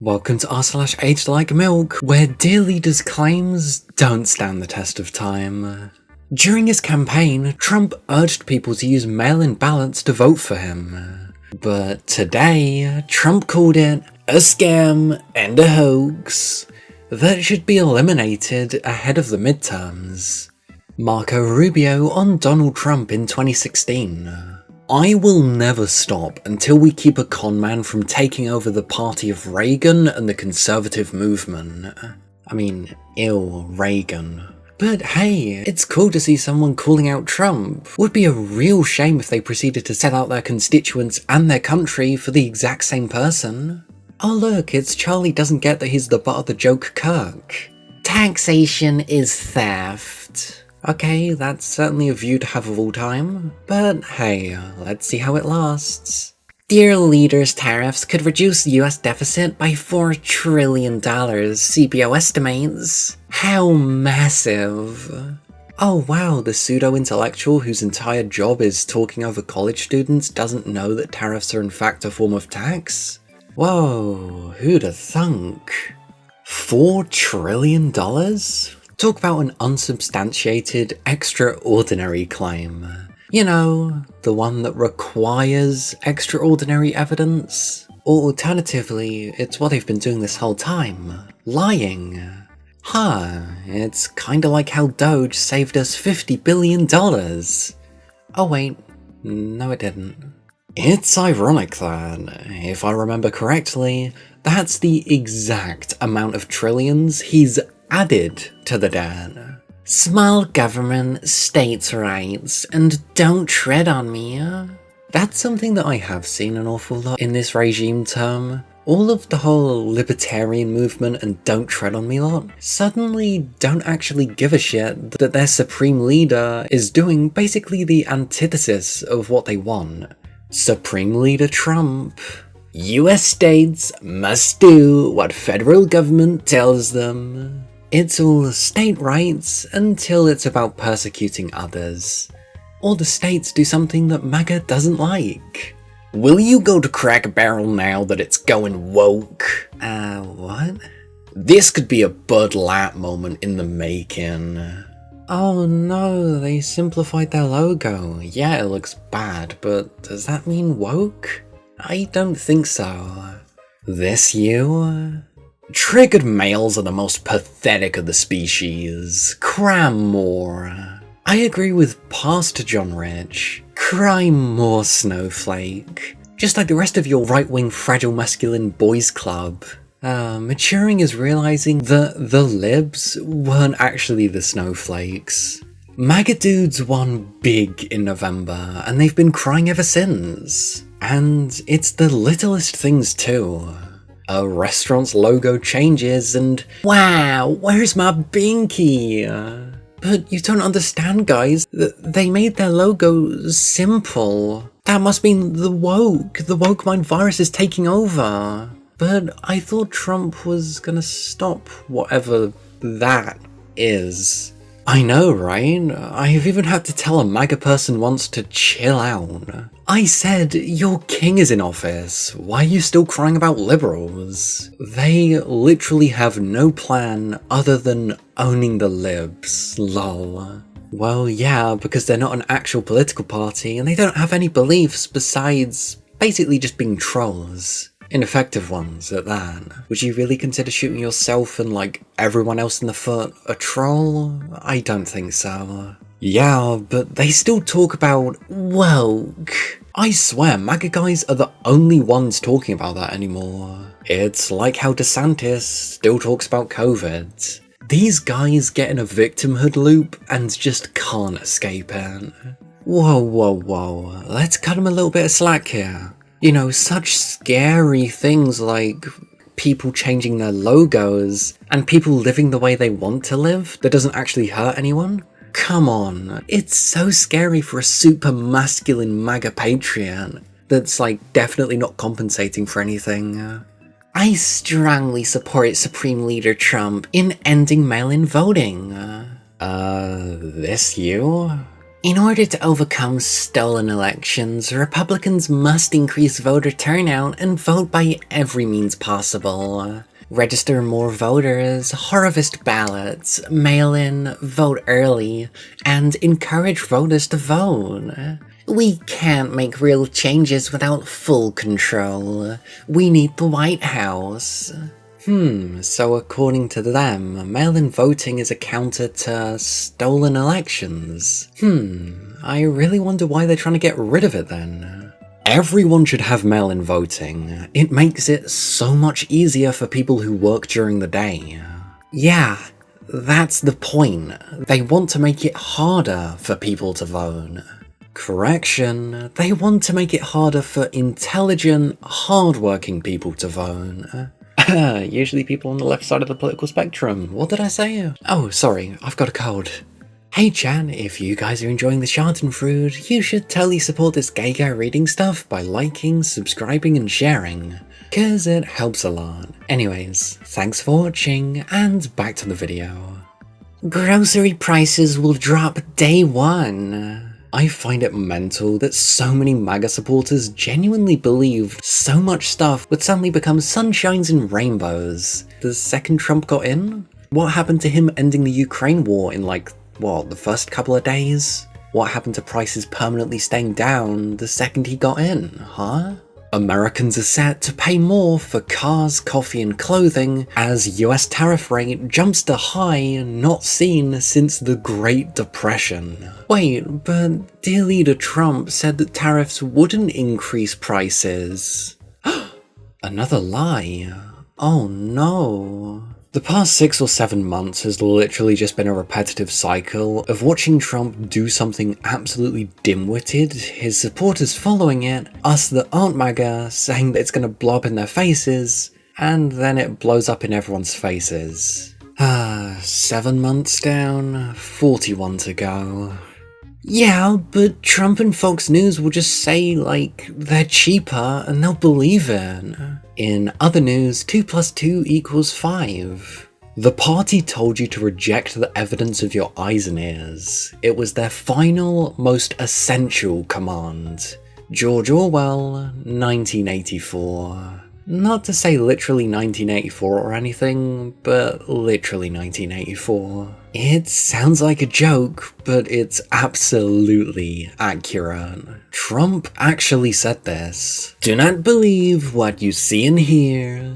Welcome to r/agedlikemilk, where dear leader's claims don't stand the test of time. During his campaign, Trump urged people to use mail-in ballots to vote for him. But today, Trump called it a scam and a hoax that should be eliminated ahead of the midterms. Marco Rubio on Donald Trump in 2016. I will never stop until we keep a conman from taking over the party of Reagan and the conservative movement. I mean, ew, Reagan. But hey, it's cool to see someone calling out Trump. Would be a real shame if they proceeded to sell out their constituents and their country for the exact same person. Oh look, it's Charlie doesn't get that he's the butt of the joke Kirk. Taxation is theft. Okay, that's certainly a view to have of all time, but hey, let's see how it lasts. Dear leaders, tariffs could reduce the US deficit by $4 trillion, CBO estimates. How massive. Oh wow, the pseudo-intellectual whose entire job is talking over college students doesn't know that tariffs are in fact a form of tax? Whoa, who'd have thunk? $4 trillion? Talk about an unsubstantiated, extraordinary claim. You know, the one that requires extraordinary evidence? Or alternatively, it's what they've been doing this whole time. Lying. Huh, it's kinda like how Doge saved us $50 billion. Oh wait, no it didn't. It's ironic that, if I remember correctly, that's the exact amount of trillions he's added to the debt. Small government, states' rights, and don't tread on me. That's something that I have seen an awful lot in this regime term. All of the whole libertarian movement and don't tread on me lot suddenly don't actually give a shit that their supreme leader is doing basically the antithesis of what they want. Supreme Leader Trump. US states must do what federal government tells them. It's all state rights until it's about persecuting others. Or the states do something that MAGA doesn't like. Will you go to Cracker Barrel now that it's going woke? What? This could be a Bud Light moment in the making. Oh no, they simplified their logo. Yeah, it looks bad, but does that mean woke? I don't think so. This you? Triggered males are the most pathetic of the species. Cram more. I agree with Pastor John Rich. Cry more, snowflake. Just like the rest of your right-wing fragile masculine boys club. Maturing is realizing that the libs weren't actually the snowflakes. MAGA dudes won big in November, and they've been crying ever since. And it's the littlest things too. A restaurant's logo changes and wow, where's my binky? But you don't understand, guys. They made their logo simple. That must mean the woke mind virus is taking over. But I thought Trump was gonna stop whatever that is. I know, right? I've even had to tell a MAGA person once to chill out. I said, your king is in office. Why are you still crying about liberals? They literally have no plan other than owning the libs, lol. Well, yeah, because they're not an actual political party and they don't have any beliefs besides basically just being trolls. Ineffective ones at that. Would you really consider shooting yourself and like everyone else in the foot a troll? I don't think so. Yeah, but they still talk about woke. I swear, MAGA guys are the only ones talking about that anymore. It's like how DeSantis still talks about COVID. These guys get in a victimhood loop and just can't escape it. Whoa, let's cut them a little bit of slack here. You know, such scary things like people changing their logos and people living the way they want to live that doesn't actually hurt anyone. Come on, it's so scary for a super masculine MAGA patriot that's like definitely not compensating for anything. I strongly support Supreme Leader Trump in ending mail-in voting. This you? In order to overcome stolen elections, Republicans must increase voter turnout and vote by every means possible. Register more voters, harvest ballots, mail in, vote early, and encourage voters to vote. We can't make real changes without full control. We need the White House. So according to them, mail-in voting is a counter to stolen elections. I really wonder why they're trying to get rid of it then. Everyone should have mail-in voting. It makes it so much easier for people who work during the day. Yeah, that's the point. They want to make it harder for people to vote. Correction, they want to make it harder for intelligent, hard-working people to vote. Usually people on the left side of the political spectrum. What did I say? Oh, sorry, I've got a cold. Hey chat, if you guys are enjoying the Schadenfreude, you should totally support this gay guy reading stuff by liking, subscribing and sharing, cause it helps a lot. Anyways, thanks for watching, and back to the video. Grocery prices will drop day one. I find it mental that so many MAGA supporters genuinely believe so much stuff would suddenly become sunshines and rainbows the second Trump got in. What happened to him ending the Ukraine war in the first couple of days? What happened to prices permanently staying down the second he got in, huh? Americans are set to pay more for cars, coffee and clothing as US tariff rate jumps to high not seen since the Great Depression. Wait, but dear leader Trump said that tariffs wouldn't increase prices. Another lie. Oh no. The past 6 or 7 months has literally just been a repetitive cycle of watching Trump do something absolutely dim-witted, his supporters following it, us that aren't MAGA saying that it's gonna blow up in their faces, and then it blows up in everyone's faces. 7 months down, 41 to go. Yeah, but Trump and Fox News will just say, they're cheaper and they'll believe it. In other news, 2 + 2 = 5. The party told you to reject the evidence of your eyes and ears. It was their final, most essential command. George Orwell, 1984. Not to say literally 1984 or anything, but literally 1984. It sounds like a joke, but it's absolutely accurate. Trump actually said this. Do not believe what you see and hear.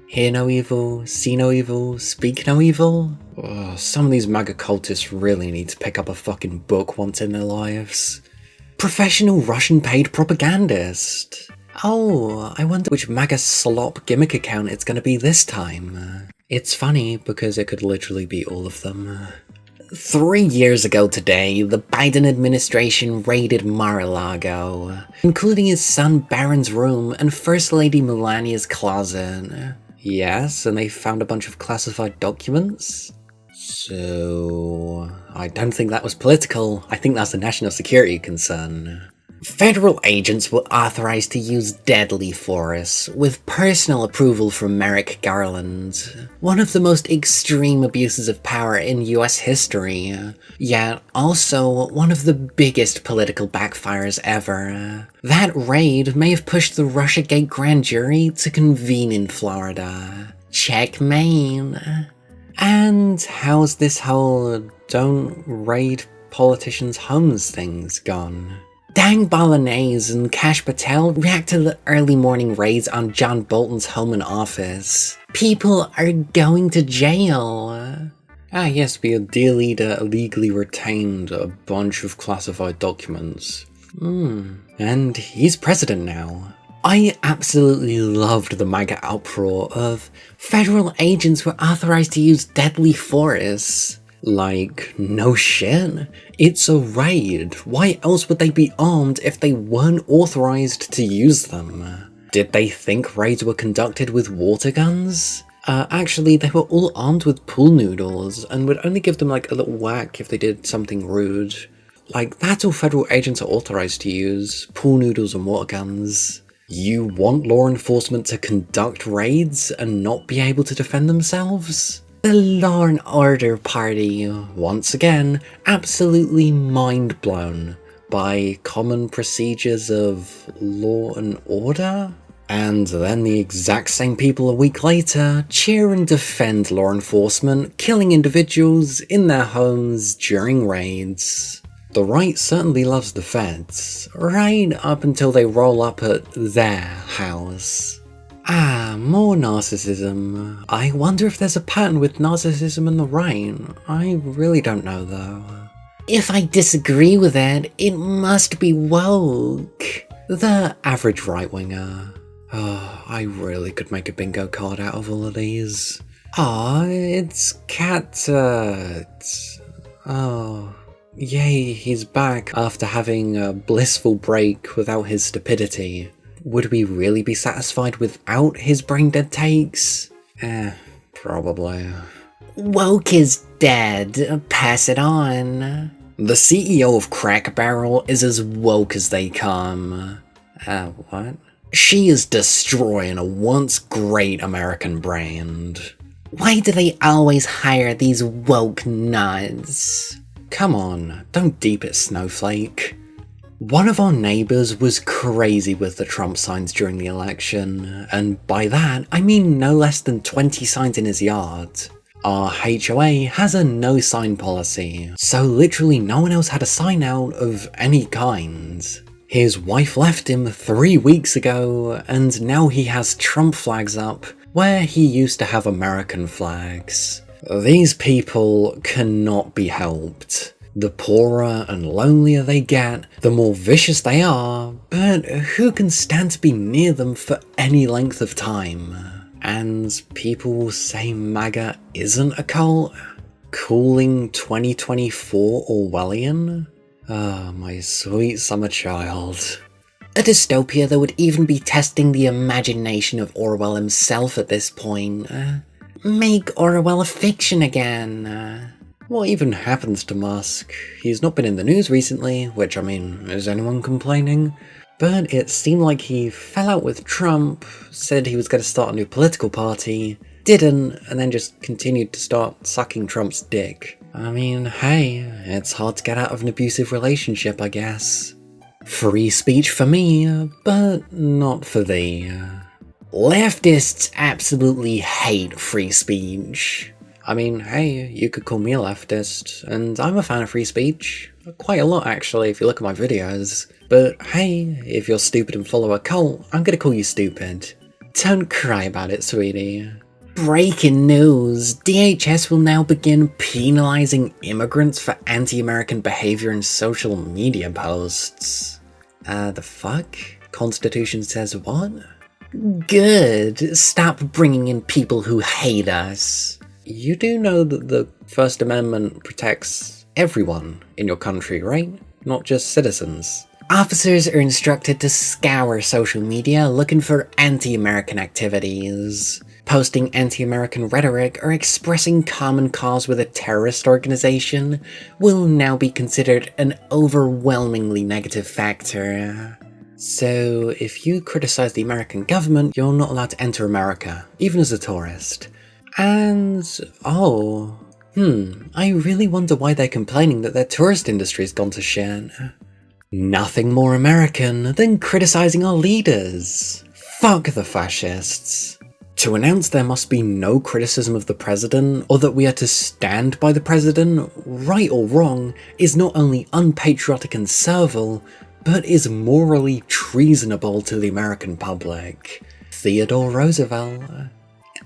Hear no evil, see no evil, speak no evil. Some of these MAGA cultists really need to pick up a fucking book once in their lives. Professional Russian paid propagandist. Oh, I wonder which MAGA slop gimmick account it's gonna be this time. It's funny because it could literally be all of them. 3 years ago today, the Biden administration raided Mar-a-Lago, including his son Barron's room and First Lady Melania's closet. Yes, and they found a bunch of classified documents? So, I don't think that was political, I think that's a national security concern. Federal agents were authorized to use deadly force, with personal approval from Merrick Garland. One of the most extreme abuses of power in US history, yet also one of the biggest political backfires ever. That raid may have pushed the Russiagate grand jury to convene in Florida. Checkmate. And how's this whole don't raid politicians' homes things gone? Dang Bolognese and Kash Patel react to the early morning raids on John Bolton's home and office. People are going to jail. Yes, but your dear leader illegally retained a bunch of classified documents. And he's president now. I absolutely loved the MAGA uproar of federal agents were authorized to use deadly force. No shit. It's a raid. Why else would they be armed if they weren't authorized to use them? Did they think raids were conducted with water guns? Actually, they were all armed with pool noodles and would only give them a little whack if they did something rude. That's all federal agents are authorized to use, pool noodles and water guns. You want law enforcement to conduct raids and not be able to defend themselves? The Law and Order Party, once again, absolutely mind blown by common procedures of law and order? And then the exact same people a week later cheer and defend law enforcement killing individuals in their homes during raids. The right certainly loves the feds, right up until they roll up at their house. More narcissism. I wonder if there's a pattern with narcissism and the right. I really don't know though. If I disagree with it, it must be woke. The average right-winger. Oh, I really could make a bingo card out of all of these. It's Cat. Oh, yay, he's back after having a blissful break without his stupidity. Would we really be satisfied without his brain-dead takes? Probably. Woke is dead. Pass it on. The CEO of Cracker Barrel is as woke as they come. What? She is destroying a once great American brand. Why do they always hire these woke nuts? Come on, don't deep it, snowflake. One of our neighbours was crazy with the Trump signs during the election, and by that I mean no less than 20 signs in his yard. Our HOA has a no sign policy, so literally no one else had a sign out of any kind. His wife left him 3 weeks ago, and now he has Trump flags up where he used to have American flags. These people cannot be helped. The poorer and lonelier they get, the more vicious they are, but who can stand to be near them for any length of time? And people will say MAGA isn't a cult? Cooling 2024 Orwellian? My sweet summer child. A dystopia that would even be testing the imagination of Orwell himself at this point. Make Orwell a fiction again. What even happens to Musk? He's not been in the news recently, which I mean, is anyone complaining? But it seemed like he fell out with Trump, said he was going to start a new political party, didn't, and then just continued to start sucking Trump's dick. I mean, hey, it's hard to get out of an abusive relationship, I guess. Free speech for me, but not for thee. Leftists absolutely hate free speech. I mean, hey, you could call me a leftist, and I'm a fan of free speech. Quite a lot, actually, if you look at my videos. But hey, if you're stupid and follow a cult, I'm gonna call you stupid. Don't cry about it, sweetie. Breaking news! DHS will now begin penalising immigrants for anti-American behaviour in social media posts. The fuck? Constitution says what? Good. Stop bringing in people who hate us. You do know that the First Amendment protects everyone in your country, right? Not just citizens. Officers are instructed to scour social media looking for anti-American activities. Posting anti-American rhetoric or expressing common cause with a terrorist organization will now be considered an overwhelmingly negative factor. So if you criticize the American government, you're not allowed to enter America, even as a tourist. And, I really wonder why they're complaining that their tourist industry's gone to shit. Nothing more American than criticizing our leaders. Fuck the fascists. To announce there must be no criticism of the president, or that we are to stand by the president, right or wrong, is not only unpatriotic and servile, but is morally treasonable to the American public. Theodore Roosevelt.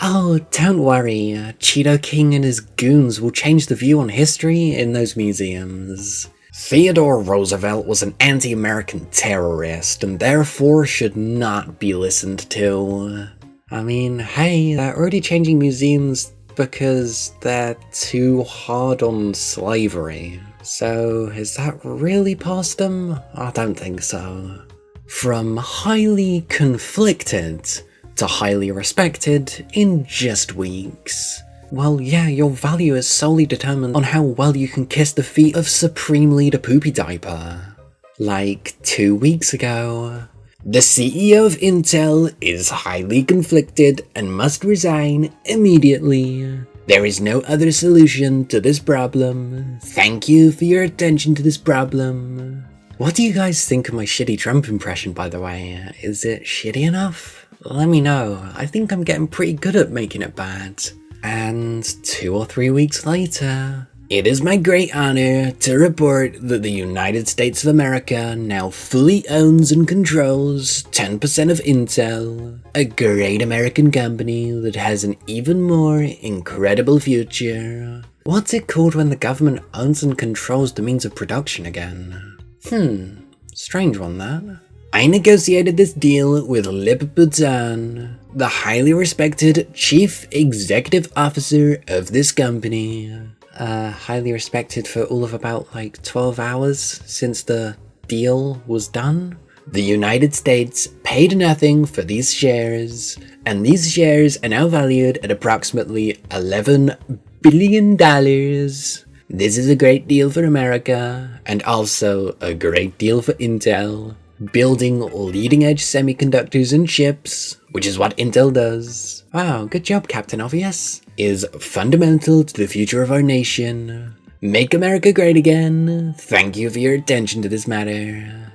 Oh, don't worry, Cheeto King and his goons will change the view on history in those museums. Theodore Roosevelt was an anti-American terrorist, and therefore should not be listened to. I mean, hey, they're already changing museums because they're too hard on slavery. So, is that really past them? I don't think so. From highly conflicted to highly respected in just weeks. Well, yeah, your value is solely determined on how well you can kiss the feet of Supreme Leader Poopy Diaper. Like 2 weeks ago. The CEO of Intel is highly conflicted and must resign immediately. There is no other solution to this problem. Thank you for your attention to this problem. What do you guys think of my shitty Trump impression, by the way? Is it shitty enough? Let me know. I think I'm getting pretty good at making it bad. And 2 or 3 weeks later, it is my great honor to report that the United States of America now fully owns and controls 10% of Intel, a great American company that has an even more incredible future. What's it called when the government owns and controls the means of production again? Strange one that. I negotiated this deal with Putin, the highly respected chief executive officer of this company. Highly respected for all of about like 12 hours since the deal was done. The United States paid nothing for these shares, and these shares are now valued at approximately $11 billion. This is a great deal for America, and also a great deal for Intel. Building leading-edge semiconductors and chips, which is what Intel does. Wow, good job, Captain Obvious. Is fundamental to the future of our nation. Make America great again. Thank you for your attention to this matter.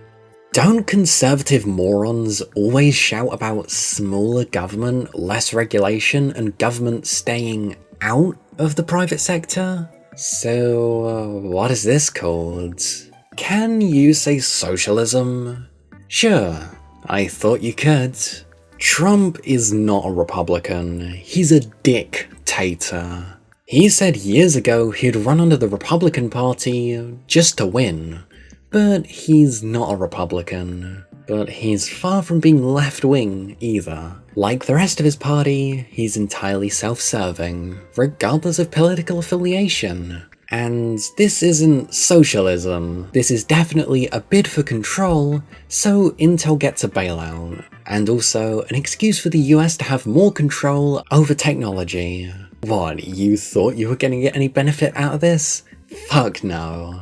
Don't conservative morons always shout about smaller government, less regulation, and government staying out of the private sector? So, what is this called? Can you say socialism? Sure, I thought you could. Trump is not a Republican, he's a dictator. He said years ago he'd run under the Republican Party just to win, but he's not a Republican. But he's far from being left-wing either. Like the rest of his party, he's entirely self-serving, regardless of political affiliation. And this isn't socialism, this is definitely a bid for control, so Intel gets a bailout, and also an excuse for the US to have more control over technology. What, you thought you were gonna get any benefit out of this? Fuck no.